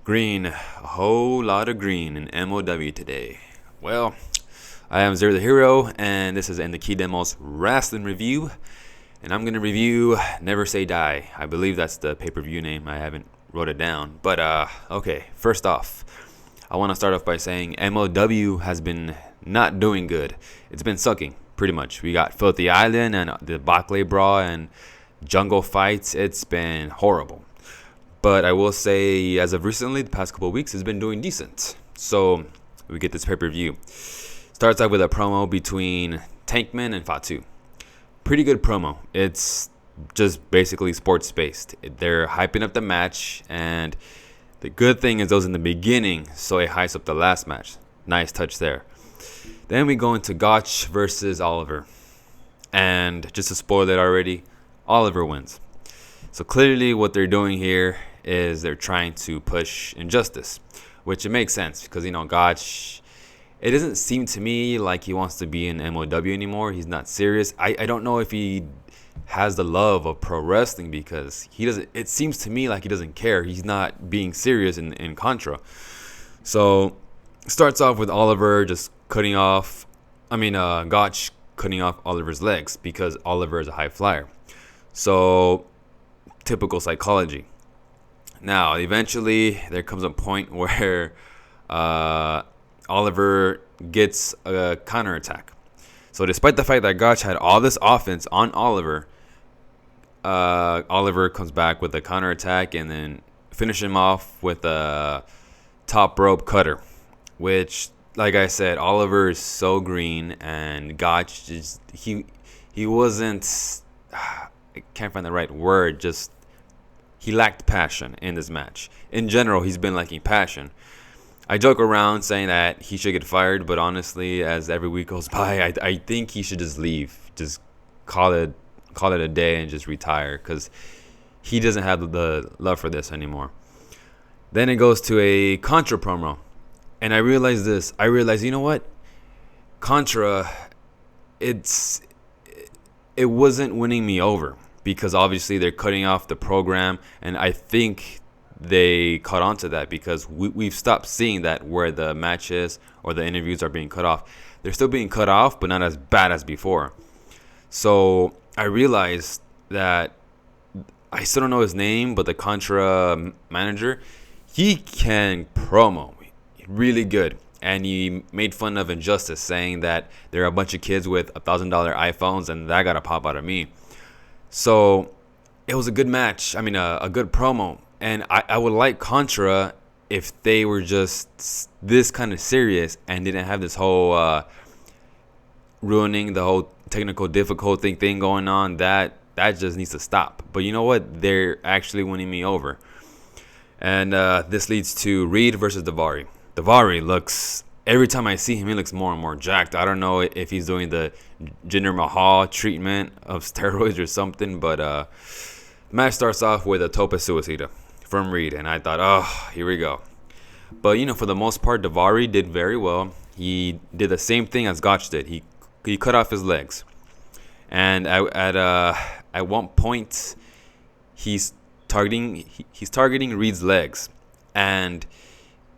Green, a whole lot of green in MLW today. Well, I am Zero the Hero, and this is In the Key Demos Wrestling Review. And I'm going to review Never Say Die. I believe that's the pay-per-view name. I haven't wrote it down. But, okay, first off, I want to start off by saying MLW has been not doing good. It's been sucking, pretty much. We got Filthy Island and the Barclay Brawl and Jungle Fights. It's been horrible. But I will say, as of recently, the past couple of weeks, it's been doing decent. So we get this pay-per-view. Starts out with a promo between Tankman and Fatu. Pretty good promo. It's just basically sports-based. They're hyping up the match, and the good thing is those in the beginning, so it hypes up the last match. Nice touch there. Then we go into Gotch versus Oliver. And just to spoil it already, Oliver wins. So clearly what they're doing here is they're trying to push injustice, which it makes sense because, Gotch, it doesn't seem to me like he wants to be in MLW anymore. He's not serious. I don't know if he has the love of pro wrestling because he doesn't. It seems to me like he doesn't care. He's not being serious in Contra. So starts off with Oliver just Gotch cutting off Oliver's legs because Oliver is a high flyer. So typical psychology. Now, eventually, there comes a point where Oliver gets a counterattack. So, despite the fact that Gotch had all this offense on Oliver, Oliver comes back with a counterattack and then finish him off with a top rope cutter. Which, like I said, Oliver is so green, and Gotch just he wasn't. I can't find the right word. Just he lacked passion in this match. In general, he's been lacking passion. I joke around saying that he should get fired, but honestly, as every week goes by, I think he should just leave. Just call it a day and just retire because he doesn't have the love for this anymore. Then it goes to a Contra promo. And I realized this. You know what? Contra, it wasn't winning me over. Because obviously they're cutting off the program, and I think they caught on to that because we've stopped seeing that where the matches or the interviews are being cut off. They're still being cut off, but not as bad as before. So I realized that I still don't know his name, but the Contra manager, he can promo really good. And he made fun of Injustice, saying that there are a bunch of kids with $1,000 iPhones, and that got to pop out of me. So it was a good match. A good promo. And I would like Contra if they were just this kind of serious and didn't have this whole ruining the whole technical difficulty thing going on. That just needs to stop. But you know what? They're actually winning me over. And this leads to Reed versus Daivari. Daivari looks, every time I see him, he looks more and more jacked. I don't know if he's doing the Jinder Mahal treatment of steroids or something, but the match starts off with a tope suicida from Reed, and I thought, oh, here we go. But, for the most part, Daivari did very well. He did the same thing as Gotch did. He cut off his legs. And at one point, he's targeting Reed's legs, and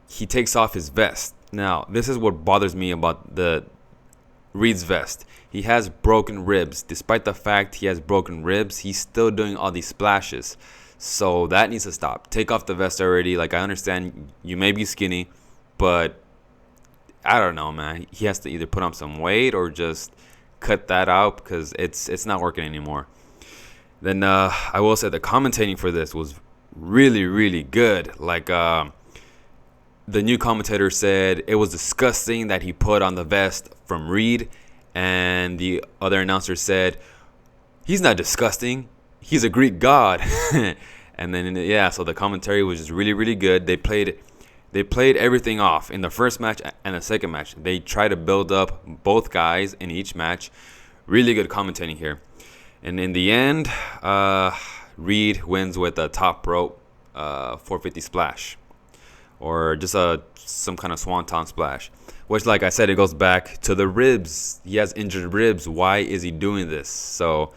he takes off his vest. Now, this is what bothers me about the Reed's vest. He has broken ribs. Despite the fact he has broken ribs, he's still doing all these splashes. So that needs to stop. Take off the vest already. Like, I understand you may be skinny, but I don't know, man. He has to either put on some weight or just cut that out because it's not working anymore. Then I will say the commentating for this was really, really good. Like, the new commentator said it was disgusting that he put on the vest from Reed, and the other announcer said he's not disgusting, he's a Greek god. And then so the commentary was just really, really good. They played everything off in the first match and the second match. They tried to build up both guys in each match. Really good commentating here. And in the end, Reed wins with a top rope 450 splash. Or just some kind of swanton splash. Which, like I said, it goes back to the ribs. He has injured ribs. Why is he doing this? So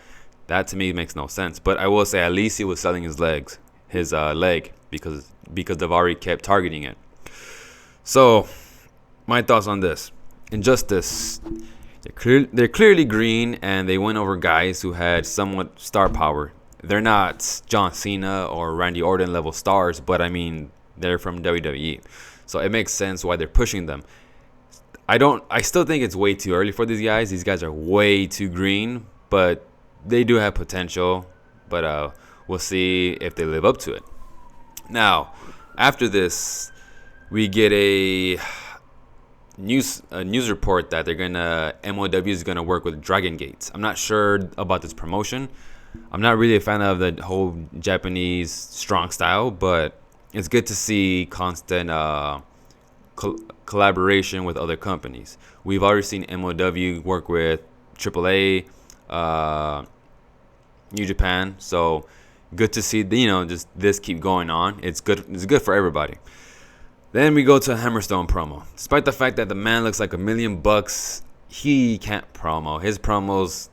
that to me makes no sense. But I will say at least he was selling his legs. his leg because Davari kept targeting it. So my thoughts on this: Injustice. They're clearly green, and they went over guys who had somewhat star power. They're not John Cena or Randy Orton level stars, but I mean, they're from WWE. So it makes sense why they're pushing them. I still think it's way too early for these guys. These guys are way too green, but they do have potential. But we'll see if they live up to it. Now, after this, we get a news report that MLW is gonna work with Dragon Gate. I'm not sure about this promotion. I'm not really a fan of the whole Japanese strong style, but it's good to see constant collaboration with other companies. We've already seen MLW work with AAA, New Japan, so good to see just this keep going on. It's good. It's good for everybody. Then we go to a Hammerstone promo. Despite the fact that the man looks like $1,000,000, he can't promo. His promos,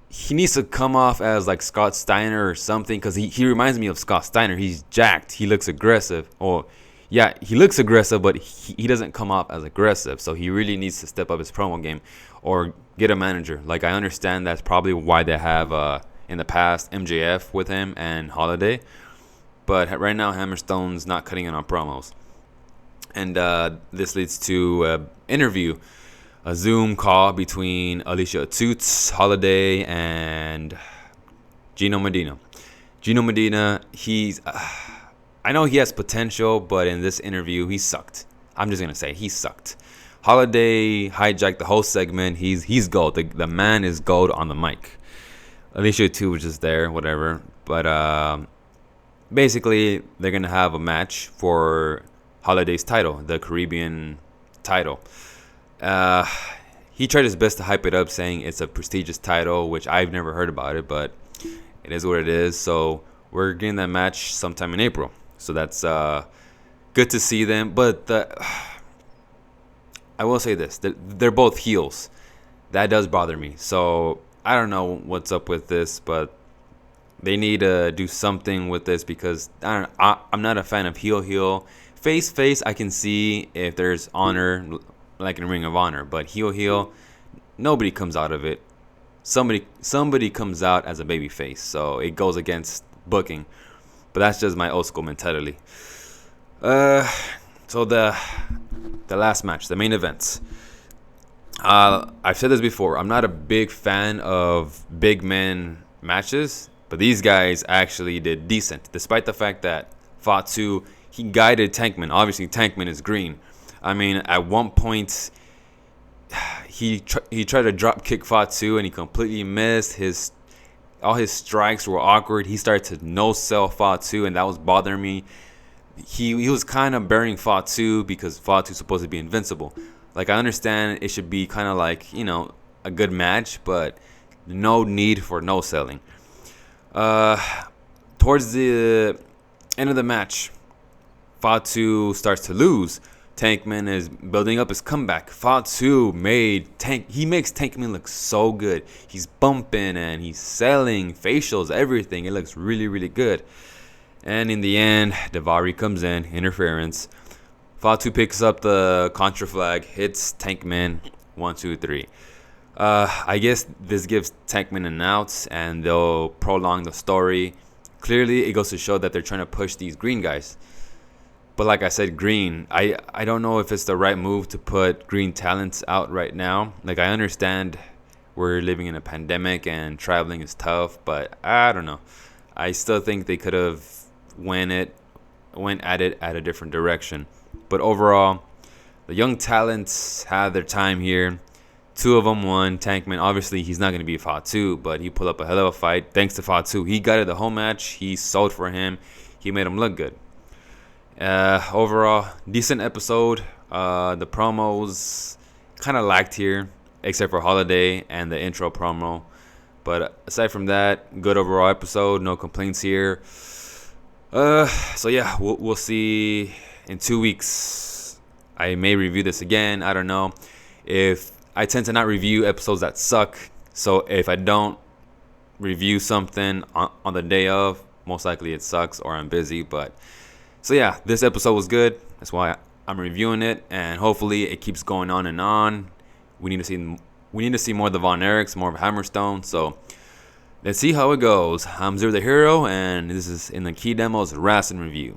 he needs to come off as like Scott Steiner or something, because he reminds me of Scott Steiner. He's jacked. He looks aggressive. Yeah, he looks aggressive, but he doesn't come off as aggressive. So he really needs to step up his promo game or get a manager. Like, I understand that's probably why they have in the past MJF with him and Holiday. But right now, Hammerstone's not cutting in on promos. And this leads to an interview, a Zoom call between Alicia Toots, Holiday, and Gino Medina. Gino Medina, I know he has potential, but in this interview, he sucked. I'm just going to say he sucked. Holiday hijacked the whole segment. He's gold. The man is gold on the mic. Alicia Toots was just there, whatever. But basically, they're going to have a match for Holiday's title, the Caribbean title. He tried his best to hype it up, saying it's a prestigious title, which I've never heard about it, but it is what it is. So we're getting that match sometime in April. So that's good to see them. But I will say this. They're both heels. That does bother me. So I don't know what's up with this, but they need to do something with this, because I'm not a fan of heel. Face, I can see if there's honor, like in Ring of Honor. But heel, nobody comes out of it. Somebody comes out as a baby face. So it goes against booking. But that's just my old school mentality. So the last match, the main event. I've said this before. I'm not a big fan of big men matches, but these guys actually did decent, despite the fact that Fatu, he guided Tankman. Obviously, Tankman is green. I mean, at one point, he tried to drop kick Fatu, and he completely missed. All his strikes were awkward. He started to no-sell Fatu, and that was bothering me. He was kind of burying Fatu because Fatu's supposed to be invincible. Like, I understand it should be kind of like, a good match, but no need for no-selling. Towards the end of the match, Fatu starts to lose. Tankman is building up his comeback. Fatu makes Tankman look so good. He's bumping and he's selling facials, everything. It looks really, really good. And in the end, Davari comes in, interference. Fatu picks up the Contra flag, hits Tankman, 1, 2, 3. I guess this gives Tankman an out, and they'll prolong the story. Clearly, it goes to show that they're trying to push these green guys. But like I said, green, I don't know if it's the right move to put green talents out right now. Like, I understand we're living in a pandemic and traveling is tough, but I don't know. I still think they could have went at it at a different direction. But overall, the young talents had their time here. 2 of them won. Tankman, obviously, he's not going to be Fatu, but he pulled up a hell of a fight. Thanks to Fatu, he got it the whole match. He sold for him. He made him look good. Overall, decent episode. The promos kind of lacked here, except for Holiday and the intro promo. But aside from that, good overall episode. No complaints here. So yeah, we'll see in 2 weeks. I may review this again. I don't know. If I tend to not review episodes that suck, so if I don't review something on the day of, most likely it sucks or I'm busy. But so yeah, this episode was good. That's why I'm reviewing it, and hopefully it keeps going on and on. We need to see more of the Von Erichs, more of Hammerstone. So let's see how it goes. I'm Zero the Hero, and this is in the Key Demos Wrestling Review.